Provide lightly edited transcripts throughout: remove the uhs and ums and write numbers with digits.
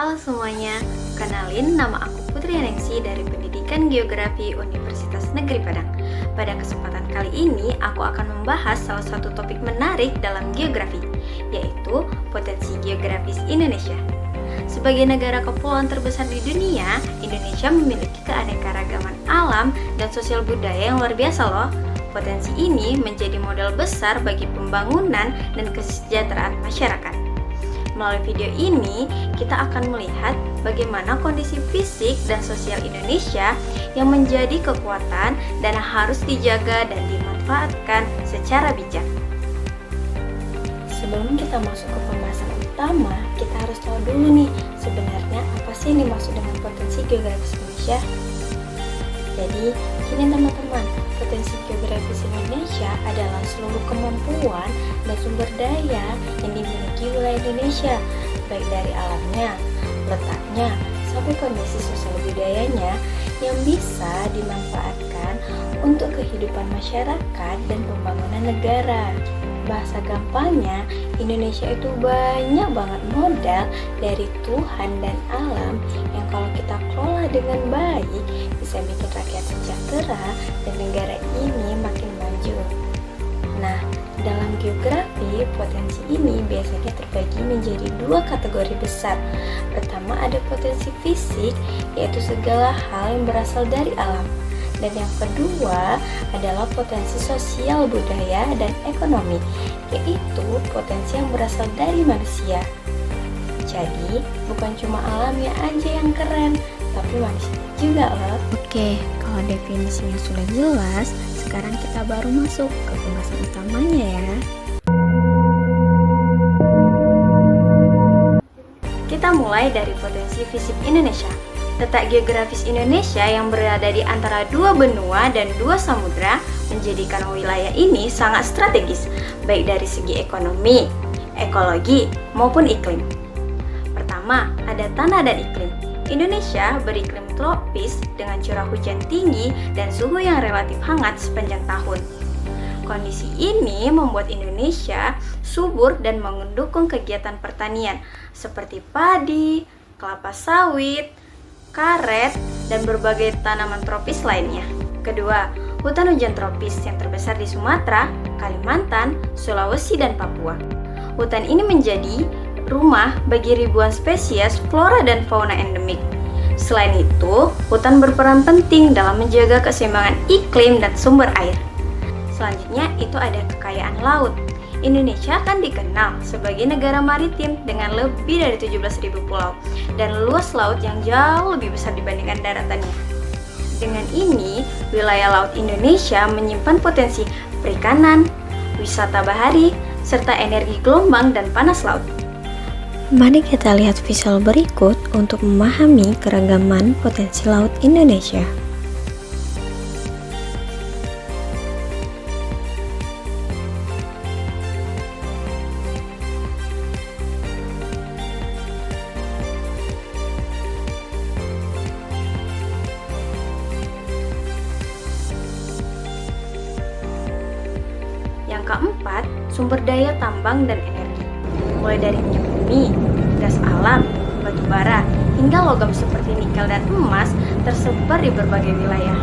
Halo semuanya, kenalin nama aku Putri Aningsi dari Pendidikan Geografi Universitas Negeri Padang. Pada kesempatan kali ini, aku akan membahas salah satu topik menarik dalam geografi, yaitu potensi geografis Indonesia. Sebagai negara kepulauan terbesar di dunia, Indonesia memiliki keanekaragaman alam dan sosial budaya yang luar biasa loh. Potensi ini menjadi modal besar bagi pembangunan dan kesejahteraan masyarakat. Melalui video ini, kita akan melihat bagaimana kondisi fisik dan sosial Indonesia yang menjadi kekuatan dan harus dijaga dan dimanfaatkan secara bijak. Sebelum kita masuk ke pembahasan utama, kita harus tahu dulu nih, sebenarnya apa sih yang dimaksud dengan potensi geografis Indonesia? Jadi, gini teman-teman, potensi geografis Indonesia adalah seluruh kemampuan dan sumber daya yang dimiliki wilayah Indonesia, baik dari alamnya, letaknya, sampai kondisi sosial budayanya yang bisa dimanfaatkan untuk kehidupan masyarakat dan pembangunan negara. Bahasa gampangnya, Indonesia itu banyak banget modal dari Tuhan dan alam yang kalau kita kelola dengan baik bisa bikin rakyat sejahtera dan negara ini makin maju. Nah, dalam geografi, potensi ini biasanya terbagi menjadi dua kategori besar. Pertama ada potensi fisik, yaitu segala hal yang berasal dari alam. Dan yang kedua adalah potensi sosial, budaya, dan ekonomi, yaitu potensi yang berasal dari manusia. Jadi, bukan cuma alamnya aja yang keren, tapi manusia juga loh. Oke, kalau definisinya sudah jelas, sekarang kita baru masuk ke pembahasan utamanya ya. Kita mulai dari potensi fisik Indonesia. Letak geografis Indonesia yang berada di antara dua benua dan dua samudra menjadikan wilayah ini sangat strategis, baik dari segi ekonomi, ekologi, maupun iklim. Pertama, ada tanah dan iklim. Indonesia beriklim tropis dengan curah hujan tinggi dan suhu yang relatif hangat sepanjang tahun. Kondisi ini membuat Indonesia subur dan mendukung kegiatan pertanian seperti padi, kelapa sawit, karet, dan berbagai tanaman tropis lainnya. Kedua, hutan hujan tropis yang terbesar di Sumatera, Kalimantan, Sulawesi, dan Papua. Hutan ini menjadi rumah bagi ribuan spesies flora dan fauna endemik. Selain itu, hutan berperan penting dalam menjaga keseimbangan iklim dan sumber air. Selanjutnya, itu ada kekayaan laut. Indonesia kan dikenal sebagai negara maritim dengan lebih dari 17.000 pulau dan luas laut yang jauh lebih besar dibandingkan daratannya. Dengan ini, wilayah laut Indonesia menyimpan potensi perikanan, wisata bahari, serta energi gelombang dan panas laut. Mari kita lihat visual berikut untuk memahami keragaman potensi laut Indonesia. Yang keempat, sumber daya tambang dan energi. Mulai dari minyak bumi, gas alam, batu bara, hingga logam seperti nikel dan emas tersebar di berbagai wilayah.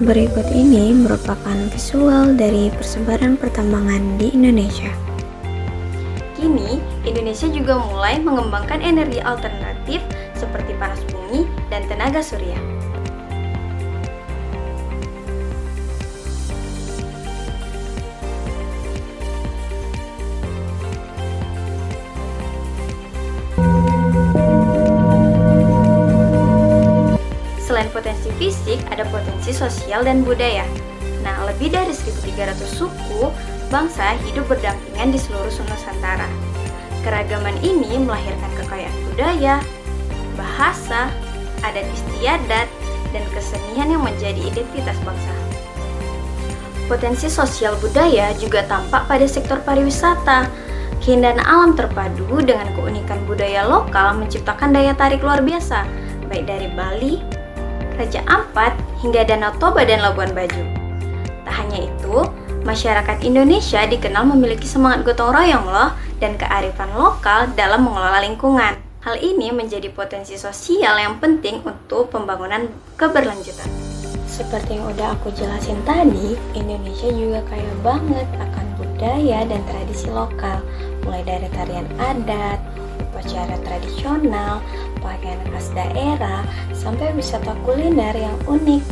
Berikut ini merupakan visual dari persebaran pertambangan di Indonesia. Kini, Indonesia juga mulai mengembangkan energi alternatif seperti panas bumi dan tenaga surya. Selain potensi fisik, ada potensi sosial dan budaya. Nah, lebih dari 1.300 suku bangsa hidup berdampingan di seluruh Nusantara. Keragaman ini melahirkan kekayaan budaya, bahasa, adat istiadat, dan kesenian yang menjadi identitas bangsa. Potensi sosial budaya juga tampak pada sektor pariwisata. Keindahan alam terpadu dengan keunikan budaya lokal menciptakan daya tarik luar biasa, baik dari Bali, Raja Ampat, hingga Danau Toba dan Labuan Bajo. Tak hanya itu, masyarakat Indonesia dikenal memiliki semangat gotong royong loh dan kearifan lokal dalam mengelola lingkungan. Hal ini menjadi potensi sosial yang penting untuk pembangunan keberlanjutan. Seperti yang udah aku jelasin tadi, Indonesia juga kaya banget akan budaya dan tradisi lokal, mulai dari tarian adat, upacara tradisional, pakaian khas daerah, sampai wisata kuliner yang unik.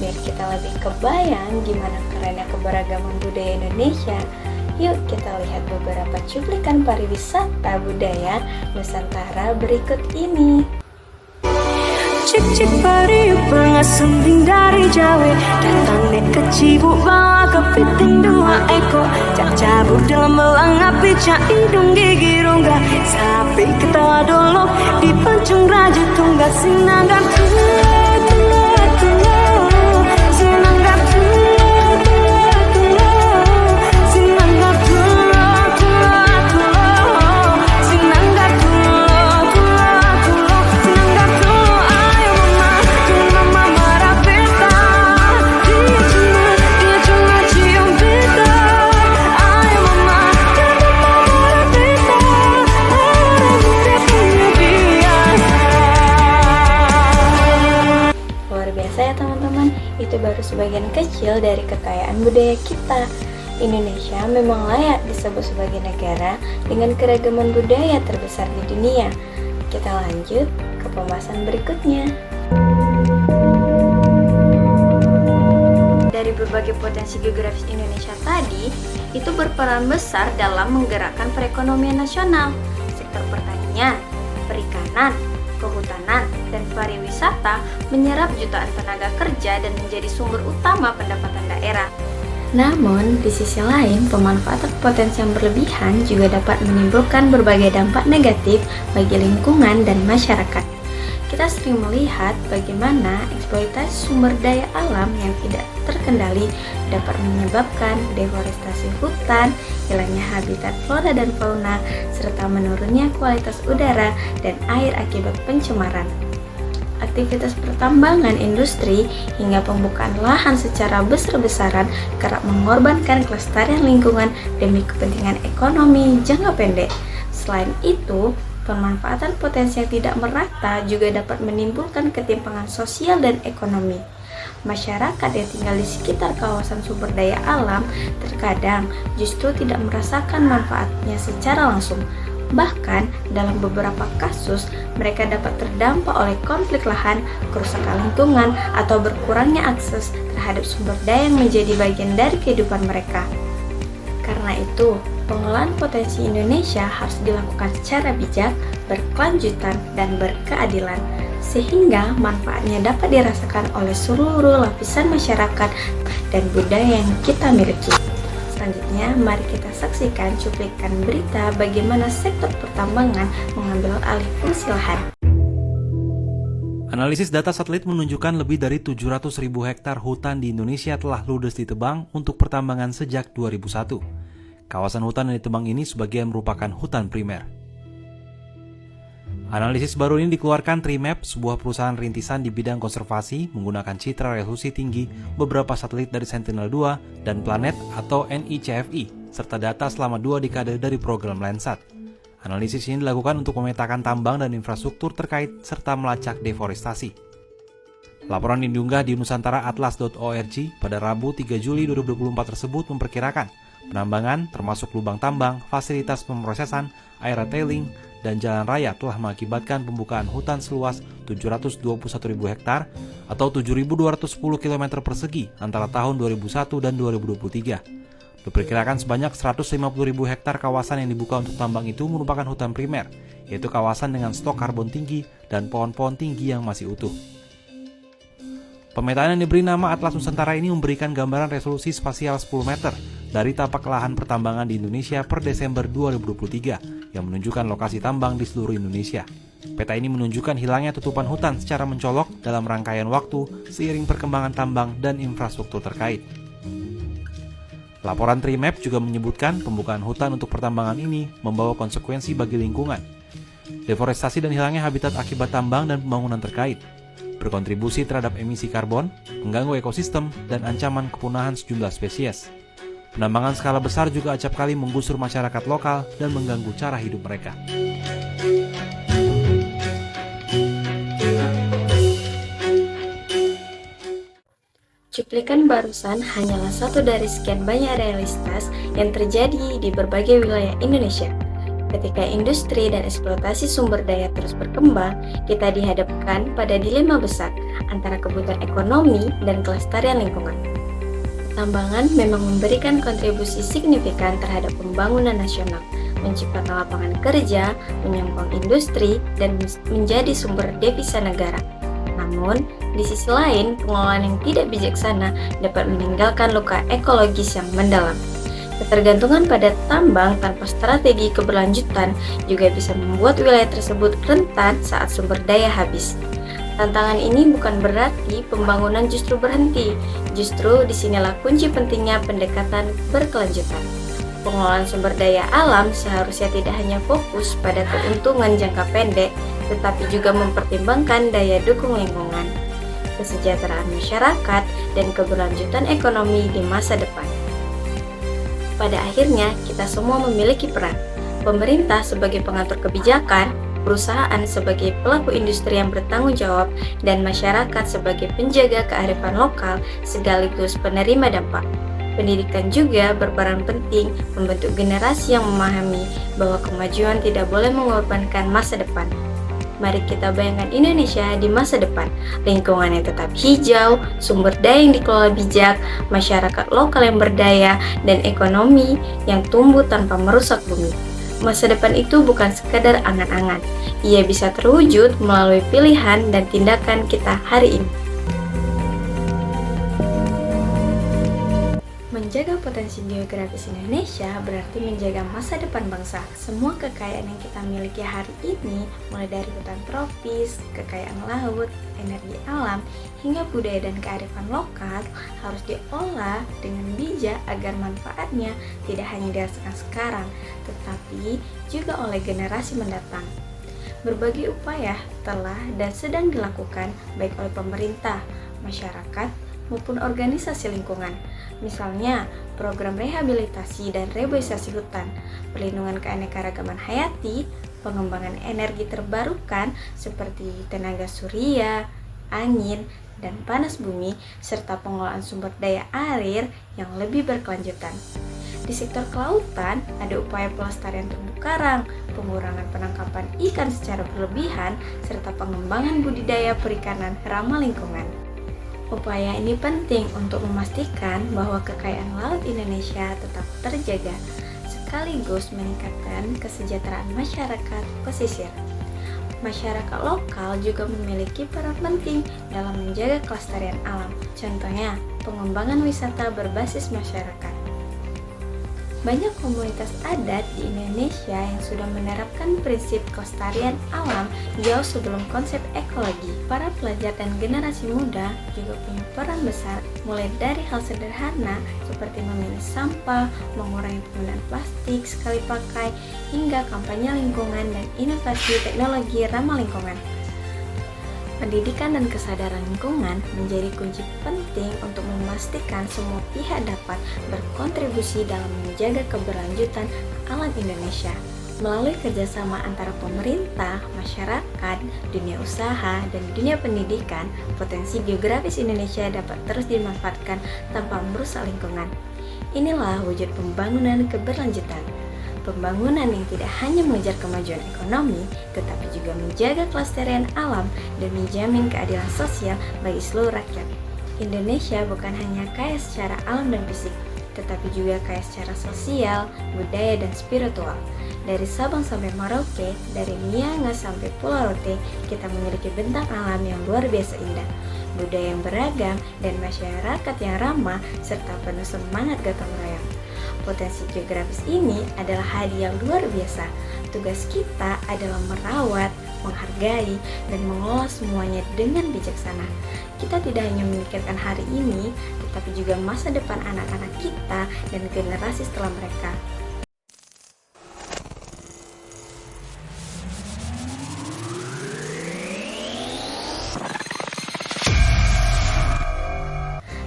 Biar kita lebih kebayang gimana kerennya keberagaman budaya Indonesia, yuk kita lihat beberapa cuplikan pariwisata budaya Nusantara berikut ini. Cik-cik pari pengasembing dari Jawa, datang nih ke Cibuk bawa kepiting 2 ekor, cak cabur dalam belang api, cak hidung gigi rongga, sapi ketawa dolok di pancung raja tunggal sinanggar Itu baru sebagian kecil dari kekayaan budaya kita. Indonesia memang layak disebut sebagai negara dengan keragaman budaya terbesar di dunia. Kita lanjut ke pembahasan berikutnya. Dari berbagai potensi geografis Indonesia tadi, itu berperan besar dalam menggerakkan perekonomian nasional. Sektor pertanian, perikanan, kehutanan, dan pariwisata menyerap jutaan tenaga kerja dan menjadi sumber utama pendapatan daerah. Namun, di sisi lain, pemanfaatan potensi yang berlebihan juga dapat menimbulkan berbagai dampak negatif bagi lingkungan dan masyarakat. Kita sering melihat bagaimana eksploitasi sumber daya alam yang tidak terkendali dapat menyebabkan deforestasi hutan, hilangnya habitat flora dan fauna, serta menurunnya kualitas udara dan air akibat pencemaran. Aktivitas pertambangan industri hingga pembukaan lahan secara besar-besaran kerap mengorbankan kelestarian lingkungan demi kepentingan ekonomi jangka pendek. Selain itu, pemanfaatan potensi yang tidak merata juga dapat menimbulkan ketimpangan sosial dan ekonomi. Masyarakat yang tinggal di sekitar kawasan sumber daya alam terkadang justru tidak merasakan manfaatnya secara langsung. Bahkan, dalam beberapa kasus, mereka dapat terdampak oleh konflik lahan, kerusakan lingkungan, atau berkurangnya akses terhadap sumber daya yang menjadi bagian dari kehidupan mereka. Karena itu, pengelolaan potensi Indonesia harus dilakukan secara bijak, berkelanjutan, dan berkeadilan, sehingga manfaatnya dapat dirasakan oleh seluruh lapisan masyarakat dan budaya yang kita miliki. Selanjutnya, mari kita saksikan cuplikan berita bagaimana sektor pertambangan mengambil alih fungsi lahan. Analisis data satelit menunjukkan lebih dari 700.000 hektar hutan di Indonesia telah ludes ditebang untuk pertambangan sejak 2001. Kawasan hutan yang ditebang ini sebagian merupakan hutan primer. Analisis baru ini dikeluarkan Trimap, sebuah perusahaan rintisan di bidang konservasi menggunakan citra resolusi tinggi beberapa satelit dari Sentinel-2 dan Planet atau NICFI, serta data selama 2 dekade dari program Landsat. Analisis ini dilakukan untuk memetakan tambang dan infrastruktur terkait serta melacak deforestasi. Laporan yang diunggah di nusantaraatlas.org pada Rabu 3 Juli 2024 tersebut memperkirakan penambangan termasuk lubang tambang, fasilitas pemrosesan, area tailing, dan jalan raya telah mengakibatkan pembukaan hutan seluas 721.000 hektar atau 7.210 km persegi antara tahun 2001 dan 2023. Diperkirakan sebanyak 150.000 hektar kawasan yang dibuka untuk tambang itu merupakan hutan primer, yaitu kawasan dengan stok karbon tinggi dan pohon-pohon tinggi yang masih utuh. Pemetaan yang diberi nama Atlas Nusantara ini memberikan gambaran resolusi spasial 10 meter dari tapak lahan pertambangan di Indonesia per Desember 2023 yang menunjukkan lokasi tambang di seluruh Indonesia. Peta ini menunjukkan hilangnya tutupan hutan secara mencolok dalam rangkaian waktu seiring perkembangan tambang dan infrastruktur terkait. Laporan Trimap juga menyebutkan pembukaan hutan untuk pertambangan ini membawa konsekuensi bagi lingkungan. Deforestasi dan hilangnya habitat akibat tambang dan pembangunan terkait, berkontribusi terhadap emisi karbon, mengganggu ekosistem, dan ancaman kepunahan sejumlah spesies. Penambangan skala besar juga acap kali menggusur masyarakat lokal dan mengganggu cara hidup mereka. Cuplikan barusan hanyalah satu dari sekian banyak realitas yang terjadi di berbagai wilayah Indonesia. Ketika industri dan eksploitasi sumber daya terus berkembang, kita dihadapkan pada dilema besar antara kebutuhan ekonomi dan kelestarian lingkungan. Pertambangan memang memberikan kontribusi signifikan terhadap pembangunan nasional, menciptakan lapangan kerja, menyokong industri, dan menjadi sumber devisa negara. Namun, di sisi lain, pengelolaan yang tidak bijaksana dapat meninggalkan luka ekologis yang mendalam. Ketergantungan pada tambang tanpa strategi keberlanjutan juga bisa membuat wilayah tersebut rentan saat sumber daya habis. Tantangan ini bukan berarti pembangunan justru berhenti, justru disinilah kunci pentingnya pendekatan berkelanjutan. Pengelolaan sumber daya alam seharusnya tidak hanya fokus pada keuntungan jangka pendek, tetapi juga mempertimbangkan daya dukung lingkungan, kesejahteraan masyarakat, dan keberlanjutan ekonomi di masa depan. Pada akhirnya, kita semua memiliki peran. Pemerintah sebagai pengatur kebijakan, perusahaan sebagai pelaku industri yang bertanggung jawab, dan masyarakat sebagai penjaga kearifan lokal sekaligus penerima dampak. Pendidikan juga berperan penting membentuk generasi yang memahami bahwa kemajuan tidak boleh mengorbankan masa depan. Mari kita bayangkan Indonesia di masa depan, lingkungan yang tetap hijau, sumber daya yang dikelola bijak, masyarakat lokal yang berdaya, dan ekonomi yang tumbuh tanpa merusak bumi. Masa depan itu bukan sekadar angan-angan, ia bisa terwujud melalui pilihan dan tindakan kita hari ini. Menjaga potensi geografis Indonesia berarti menjaga masa depan bangsa. Semua kekayaan yang kita miliki hari ini, mulai dari hutan tropis, kekayaan laut, energi alam, hingga budaya dan kearifan lokal, harus diolah dengan bijak agar manfaatnya tidak hanya dirasakan sekarang, tetapi juga oleh generasi mendatang. Berbagai upaya telah dan sedang dilakukan baik oleh pemerintah, masyarakat, maupun organisasi lingkungan. Misalnya, program rehabilitasi dan reboisasi hutan, perlindungan keanekaragaman hayati, pengembangan energi terbarukan seperti tenaga surya, angin, dan panas bumi, serta pengelolaan sumber daya air yang lebih berkelanjutan. Di sektor kelautan, ada upaya pelestarian terumbu karang, pengurangan penangkapan ikan secara berlebihan, serta pengembangan budidaya perikanan ramah lingkungan. Upaya ini penting untuk memastikan bahwa kekayaan laut Indonesia tetap terjaga, sekaligus meningkatkan kesejahteraan masyarakat pesisir. Masyarakat lokal juga memiliki peran penting dalam menjaga kelestarian alam, contohnya pengembangan wisata berbasis masyarakat. Banyak komunitas adat di Indonesia yang sudah menerapkan prinsip kelestarian alam jauh sebelum konsep ekologi. Para pelajar dan generasi muda juga punya peran besar, mulai dari hal sederhana seperti memilah sampah, mengurangi penggunaan plastik sekali pakai, hingga kampanye lingkungan dan inovasi teknologi ramah lingkungan. Pendidikan dan kesadaran lingkungan menjadi kunci penting untuk memastikan semua pihak dapat berkontribusi dalam menjaga keberlanjutan alam Indonesia. Melalui kerjasama antara pemerintah, masyarakat, dunia usaha, dan dunia pendidikan, potensi geografis Indonesia dapat terus dimanfaatkan tanpa merusak lingkungan. Inilah wujud pembangunan keberlanjutan. Pembangunan yang tidak hanya mengejar kemajuan ekonomi, tetapi juga menjaga kelestarian alam dan menjamin keadilan sosial bagi seluruh rakyat. Indonesia bukan hanya kaya secara alam dan fisik, tetapi juga kaya secara sosial, budaya, dan spiritual. Dari Sabang sampai Merauke, dari Miangas sampai Pulau Rote, kita memiliki bentang alam yang luar biasa indah, budaya yang beragam, dan masyarakat yang ramah, serta penuh semangat gotong royong. Potensi geografis ini adalah hadiah luar biasa. Tugas kita adalah merawat, menghargai, dan mengelola semuanya dengan bijaksana. Kita tidak hanya memikirkan hari ini, tetapi juga masa depan anak-anak kita dan generasi setelah mereka.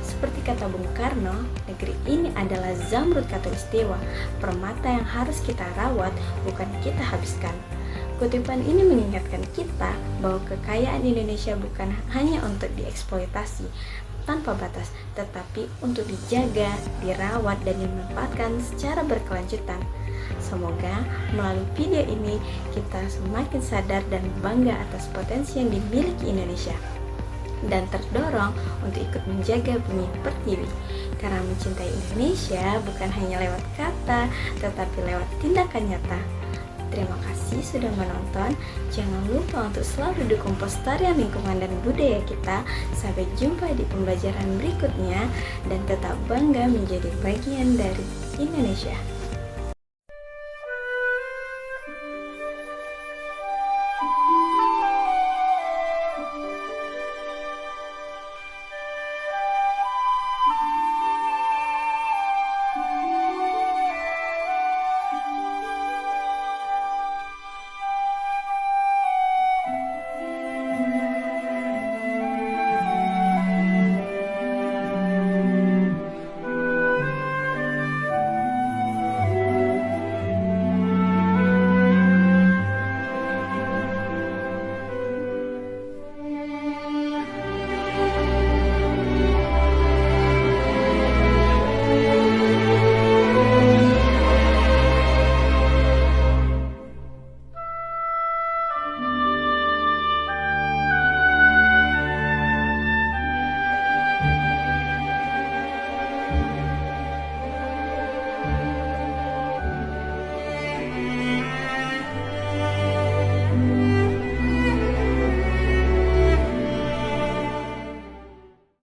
Seperti kata Bung Karno, negeri ini adalah zamrud khatulistiwa, permata yang harus kita rawat, bukan kita habiskan. Kutipan ini mengingatkan kita bahwa kekayaan Indonesia bukan hanya untuk dieksploitasi, tanpa batas, tetapi untuk dijaga, dirawat, dan dimanfaatkan secara berkelanjutan. Semoga melalui video ini kita semakin sadar dan bangga atas potensi yang dimiliki Indonesia dan terdorong untuk ikut menjaga bumi pertiwi. Karena mencintai Indonesia bukan hanya lewat kata, tetapi lewat tindakan nyata. Terima kasih sudah menonton. Jangan lupa untuk selalu dukung pelestarian lingkungan dan budaya kita. Sampai jumpa di pembelajaran berikutnya dan tetap bangga menjadi bagian dari Indonesia.